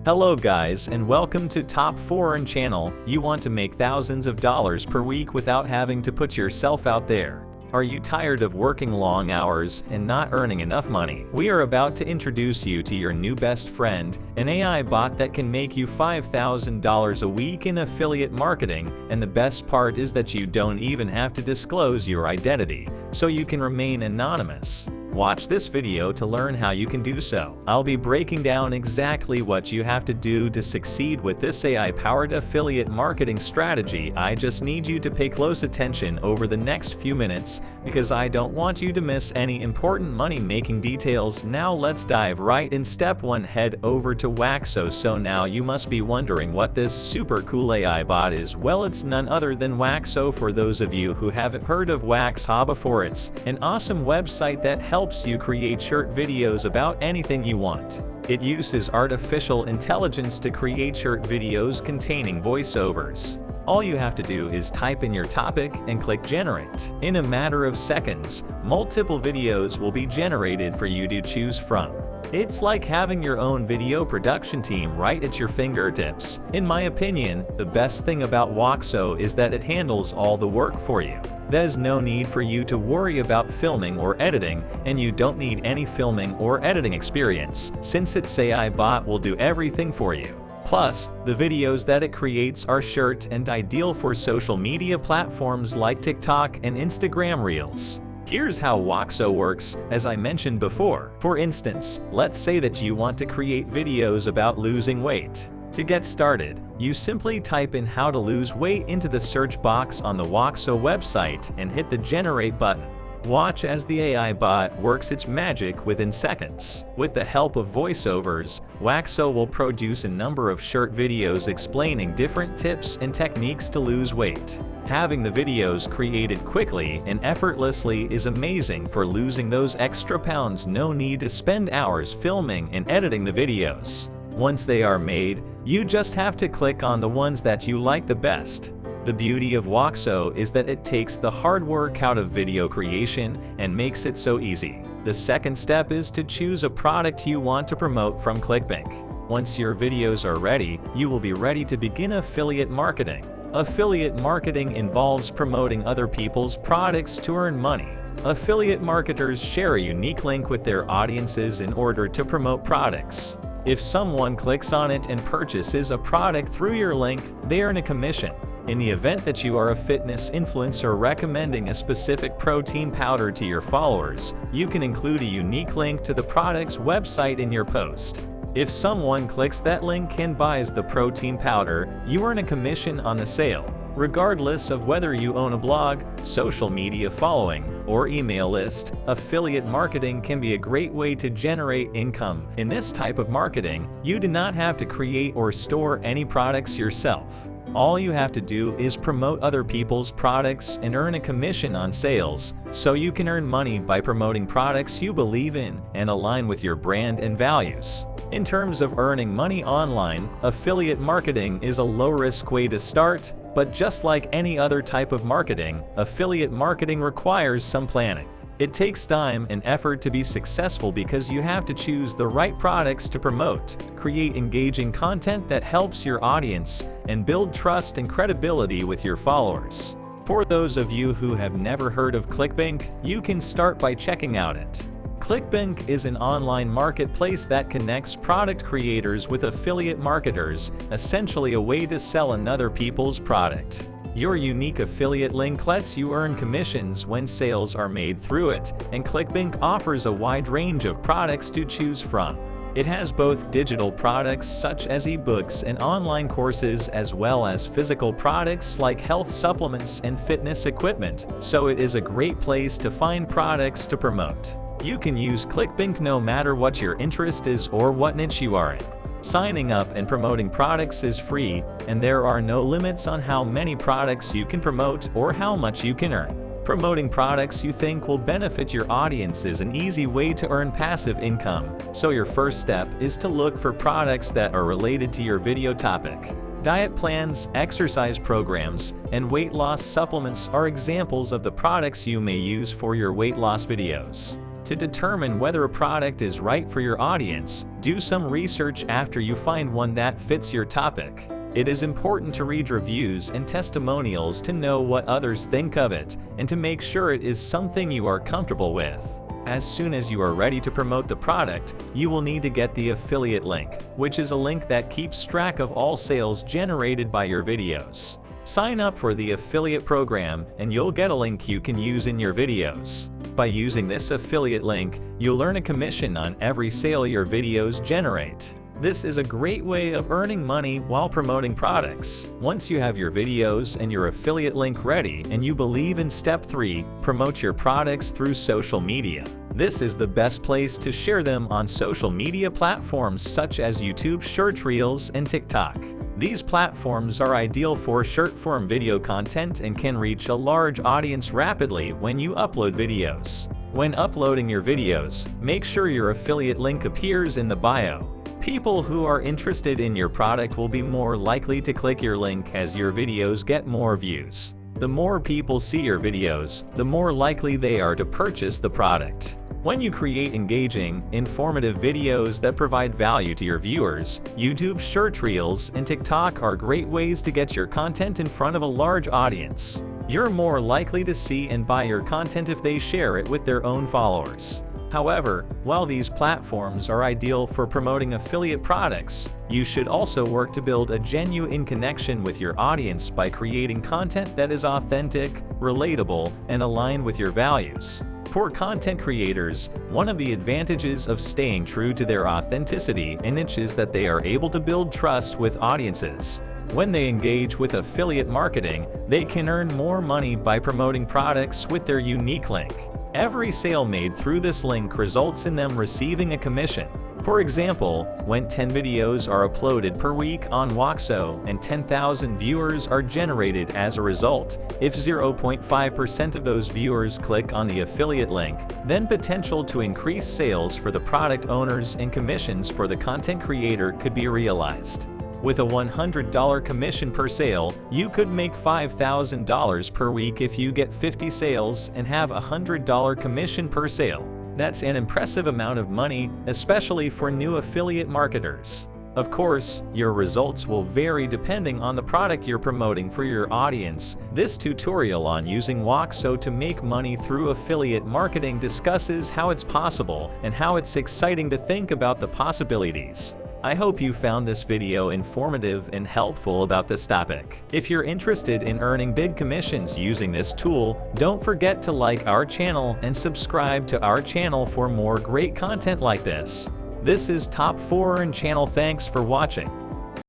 Hello guys and welcome to Top 4 Earn channel. You want to make thousands of dollars per week without having to put yourself out there. Are you tired of working long hours and not earning enough money? We are about to introduce you to your new best friend, an AI bot that can make you $5,000 a week in affiliate marketing, and the best part is that you don't even have to disclose your identity, so you can remain anonymous. Watch this video to learn how you can do so. I'll be breaking down exactly what you have to do to succeed with this AI-powered affiliate marketing strategy. I just need you to pay close attention over the next few minutes because I don't want you to miss any important money-making details. Now let's dive right in. Step 1. Head over to Waxo. So now you must be wondering what this super cool AI bot is. Well, it's none other than Waxo. For those of you who haven't heard of Waxo before, it's an awesome website that helps you create short videos about anything you want. It uses artificial intelligence to create short videos containing voiceovers. All you have to do is type in your topic and click generate. In a matter of seconds, multiple videos will be generated for you to choose from. It's like having your own video production team right at your fingertips. In my opinion, the best thing about Waxo is that it handles all the work for you. There's no need for you to worry about filming or editing, and you don't need any filming or editing experience, since its AI bot will do everything for you. Plus, the videos that it creates are short and ideal for social media platforms like TikTok and Instagram Reels. Here's how Waxo works, as I mentioned before. For instance, let's say that you want to create videos about losing weight. To get started, you simply type in how to lose weight into the search box on the Waxo website and hit the generate button. Watch as the AI bot works its magic within seconds. With the help of voiceovers, Waxo will produce a number of short videos explaining different tips and techniques to lose weight. Having the videos created quickly and effortlessly is amazing for losing those extra pounds. No need to spend hours filming and editing the videos. Once they are made, you just have to click on the ones that you like the best. The beauty of Waxo is that it takes the hard work out of video creation and makes it so easy. The second step is to choose a product you want to promote from ClickBank. Once your videos are ready, you will be ready to begin affiliate marketing. Affiliate marketing involves promoting other people's products to earn money. Affiliate marketers share a unique link with their audiences in order to promote products. If someone clicks on it and purchases a product through your link, they earn a commission. In the event that you are a fitness influencer recommending a specific protein powder to your followers, you can include a unique link to the product's website in your post. If someone clicks that link and buys the protein powder, you earn a commission on the sale. Regardless of whether you own a blog, social media following, or email list, affiliate marketing can be a great way to generate income. In this type of marketing, you do not have to create or store any products yourself. All you have to do is promote other people's products and earn a commission on sales, so you can earn money by promoting products you believe in and align with your brand and values. In terms of earning money online, affiliate marketing is a low-risk way to start, but just like any other type of marketing, affiliate marketing requires some planning. It takes time and effort to be successful because you have to choose the right products to promote, create engaging content that helps your audience, and build trust and credibility with your followers. For those of you who have never heard of ClickBank, you can start by checking out it. ClickBank is an online marketplace that connects product creators with affiliate marketers, essentially a way to sell another people's product. Your unique affiliate link lets you earn commissions when sales are made through it, and ClickBank offers a wide range of products to choose from. It has both digital products such as ebooks and online courses, as well as physical products like health supplements and fitness equipment, so it is a great place to find products to promote. You can use ClickBank no matter what your interest is or what niche you are in. Signing up and promoting products is free, and there are no limits on how many products you can promote or how much you can earn. Promoting products you think will benefit your audience is an easy way to earn passive income, so your first step is to look for products that are related to your video topic. Diet plans, exercise programs, and weight loss supplements are examples of the products you may use for your weight loss videos. To determine whether a product is right for your audience, do some research after you find one that fits your topic. It is important to read reviews and testimonials to know what others think of it and to make sure it is something you are comfortable with. As soon as you are ready to promote the product, you will need to get the affiliate link, which is a link that keeps track of all sales generated by your videos. Sign up for the affiliate program and you'll get a link you can use in your videos. By using this affiliate link, you'll earn a commission on every sale your videos generate. This is a great way of earning money while promoting products. Once you have your videos and your affiliate link ready and you believe in step 3, promote your products through social media. This is the best place to share them on social media platforms such as YouTube Short Reels and TikTok. These platforms are ideal for short-form video content and can reach a large audience rapidly when you upload videos. When uploading your videos, make sure your affiliate link appears in the bio. People who are interested in your product will be more likely to click your link as your videos get more views. The more people see your videos, the more likely they are to purchase the product. When you create engaging, informative videos that provide value to your viewers, YouTube Short Reels and TikTok are great ways to get your content in front of a large audience. You're more likely to see and buy your content if they share it with their own followers. However, while these platforms are ideal for promoting affiliate products, you should also work to build a genuine connection with your audience by creating content that is authentic, relatable, and aligned with your values. For content creators, one of the advantages of staying true to their authenticity is that they are able to build trust with audiences. When they engage with affiliate marketing, they can earn more money by promoting products with their unique link. Every sale made through this link results in them receiving a commission. For example, when 10 videos are uploaded per week on Waxo and 10,000 viewers are generated as a result, if 0.5% of those viewers click on the affiliate link, then potential to increase sales for the product owners and commissions for the content creator could be realized. With a $100 commission per sale, you could make $5,000 per week if you get 50 sales and have a $100 commission per sale. That's an impressive amount of money, especially for new affiliate marketers. Of course, your results will vary depending on the product you're promoting for your audience. This tutorial on using Waxo to make money through affiliate marketing discusses how it's possible and how it's exciting to think about the possibilities. I hope you found this video informative and helpful about this topic. If you're interested in earning big commissions using this tool, don't forget to like our channel and subscribe to our channel for more great content like this. This is Top 4 and Channel. Thanks for watching.